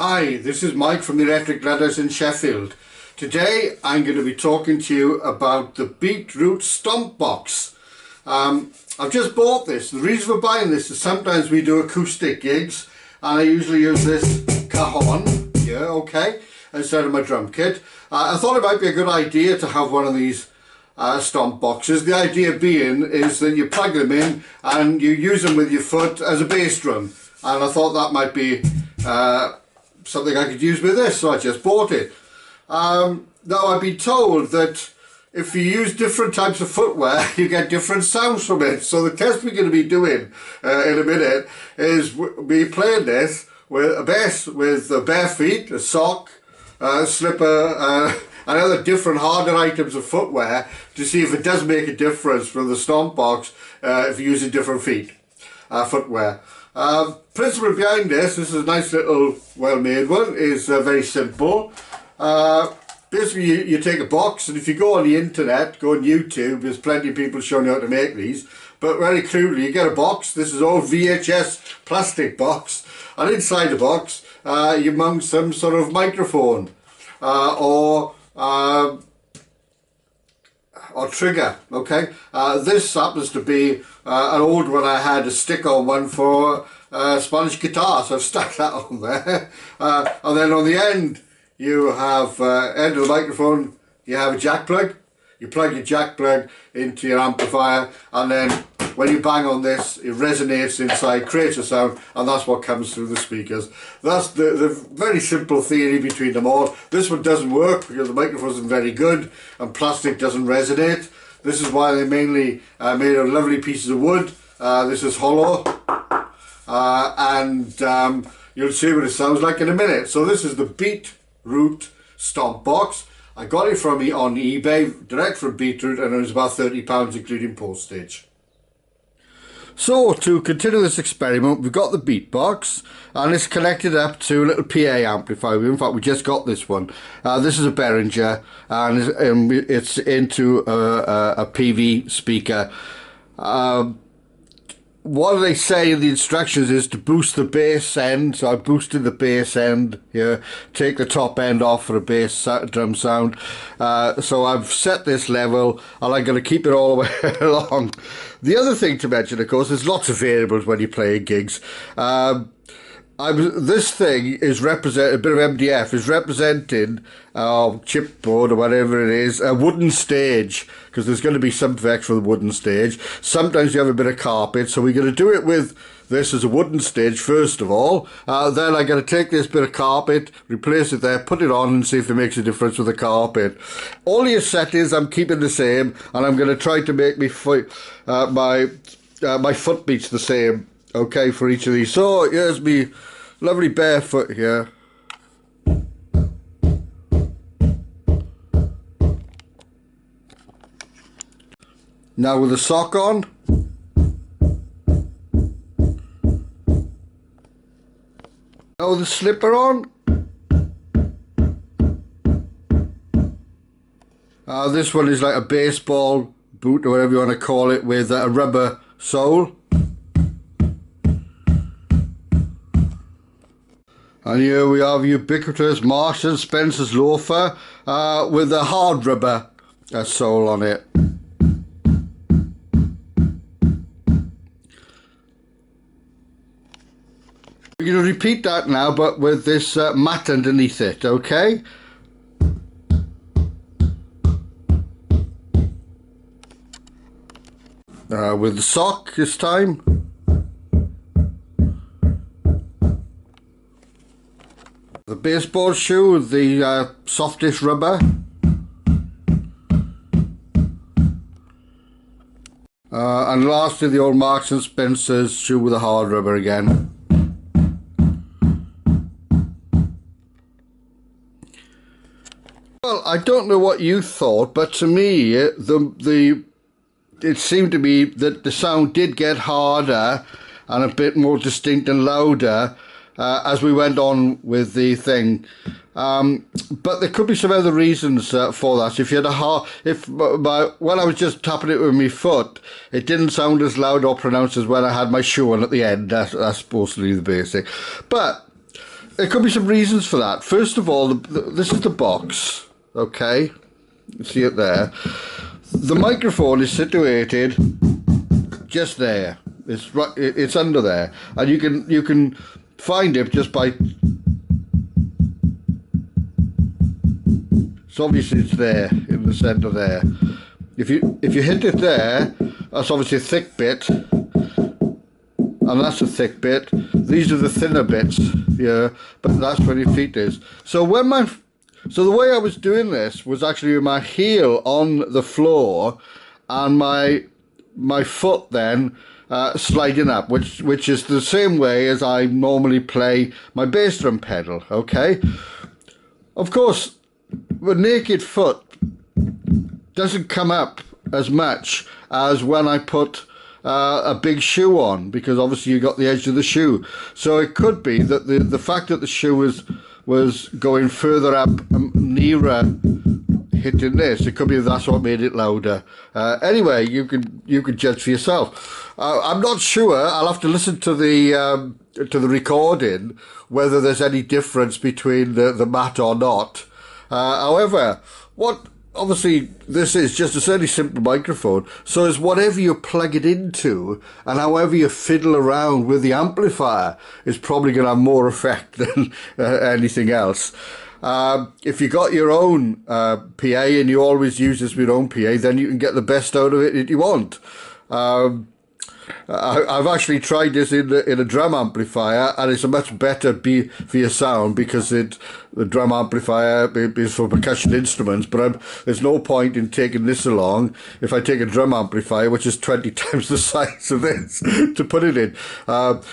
Hi, this is Mike from the Electric Luddites in Sheffield. Today I'm going to be talking to you about the Beetroot Stomp box. I've just bought this. The reason for buying this is sometimes we do acoustic gigs and I usually use this cajon here, okay, instead of my drum kit. I thought it might be a good idea to have one of these stomp boxes. The idea being is that you plug them in and you use them with your foot as a bass drum, and I thought that might be something I could use with this, so I just bought it. Now I've been told that if you use different types of footwear you get different sounds from it, so the test we're going to be doing in a minute is me playing this with a bass with bare feet, a sock, a slipper, and other different harder items of footwear to see if it does make a difference from the stomp box if you're using different footwear. Principle behind this is a nice little well-made one, is very simple. Basically you take a box, and if you go on the internet, go on YouTube, there's plenty of people showing you how to make these, but very crudely you get a box. This is all VHS plastic box, and inside the box you mount some sort of microphone or trigger, okay. This happens to be an old one I had, a stick-on one for Spanish guitar, so I've stuck that on there. And then on the end you have end of the microphone, you have a jack plug. You plug your jack plug into your amplifier, and then when you bang on this it resonates inside, creates a sound, and that's what comes through the speakers. That's the very simple theory between them all. This one doesn't work because the microphone isn't very good and plastic doesn't resonate. This is why they mainly made of lovely pieces of wood. This is hollow, and you'll see what it sounds like in a minute. So this is the Beetroot Stomp box. I got it from on eBay, direct from Beetroot, and it was about £30 including postage. So to continue this experiment, we've got the beat box and it's connected up to a little PA amplifier. In fact, we just got this one. This is a Behringer, and it's into a PV speaker. What they say in the instructions is to boost the bass end, so I boosted the bass end here, take the top end off for a bass drum sound. So I've set this level and I'm going to keep it all the way along. The other thing to mention, of course, there's lots of variables when you play gigs. This thing is a bit of MDF is representing chipboard or whatever it is, a wooden stage, because there's going to be some effects for the wooden stage. Sometimes you have a bit of carpet, so we're going to do it with this as a wooden stage first of all. Then I'm going to take this bit of carpet, replace it there, put it on and see if it makes a difference with the carpet. All your settings I'm keeping the same, and I'm going to try to make my foot beats the same, okay, for each of these. So here's me lovely barefoot here. Now with the sock on. Now with the slipper on. This one is like a baseball boot or whatever you want to call it, with a rubber sole. And here we have ubiquitous Marks and Spencer's loafer with a hard rubber sole on it. We're going to repeat that now, but with this mat underneath it, okay? With the sock this time. The baseball shoe with the softish rubber. And lastly the old Marks and Spencer's shoe with a hard rubber again. Well, I don't know what you thought, but to me it seemed to me that the sound did get harder and a bit more distinct and louder as we went on with the thing. But there could be some other reasons for that. If you had when I was just tapping it with my foot, it didn't sound as loud or pronounced as when I had my shoe on at the end. That's supposed to be the basic. But there could be some reasons for that. First of all, this is the box, okay? You see it there. The microphone is situated just there. It's under there, and you can find it just by. So obviously it's there in the centre there. If you hit it there, that's obviously a thick bit, and that's a thick bit. These are the thinner bits, yeah. But that's where your feet is. So so the way I was doing this was actually with my heel on the floor, and my foot then sliding up, which is the same way as I normally play my bass drum pedal. Okay. Of course, the naked foot doesn't come up as much as when I put a big shoe on, because obviously you got the edge of the shoe. So it could be that the fact that the shoe was going further up, nearer hitting this, it could be that's what made it louder. Anyway, you could judge for yourself. I'm not sure. I'll have to listen to the recording whether there's any difference between the mat or not. However, obviously this is just a fairly simple microphone, so it's whatever you plug it into and however you fiddle around with the amplifier is probably going to have more effect than anything else. If you got your own PA and you always use this with your own PA, then you can get the best out of it that you want. I've actually tried this in a drum amplifier, and it's a much better for your sound, because the drum amplifier is for percussion instruments, but there's no point in taking this along if I take a drum amplifier, which is 20 times the size of this, to put it in.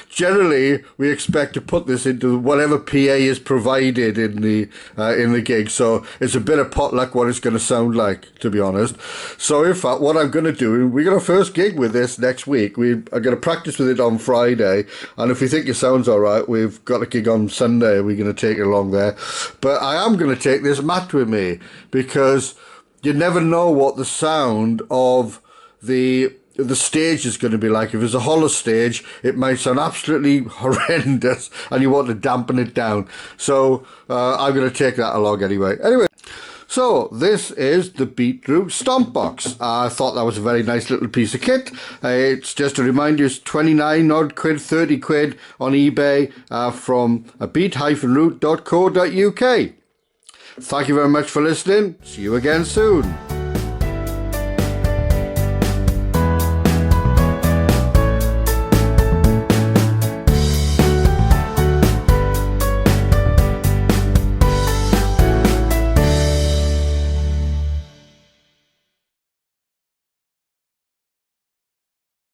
Generally, we expect to put this into whatever PA is provided in the gig, so it's a bit of potluck what it's going to sound like, to be honest. So in fact, what I'm going to do, we're going to first gig with this next week. I'm going to practice with it on Friday, and if we think it sounds all right, we've got a gig on Sunday. We're going to take it along there. But I am going to take this mat with me, because you never know what the sound of the stage is going to be like. If it's a hollow stage, it might sound absolutely horrendous, and you want to dampen it down. So I'm going to take that along anyway. So this is the Beatroot Stomp Box. I thought that was a very nice little piece of kit. It's just a reminder, it's 29 odd quid, 30 quid on eBay from beat-root.co.uk. Thank you very much for listening. See you again soon.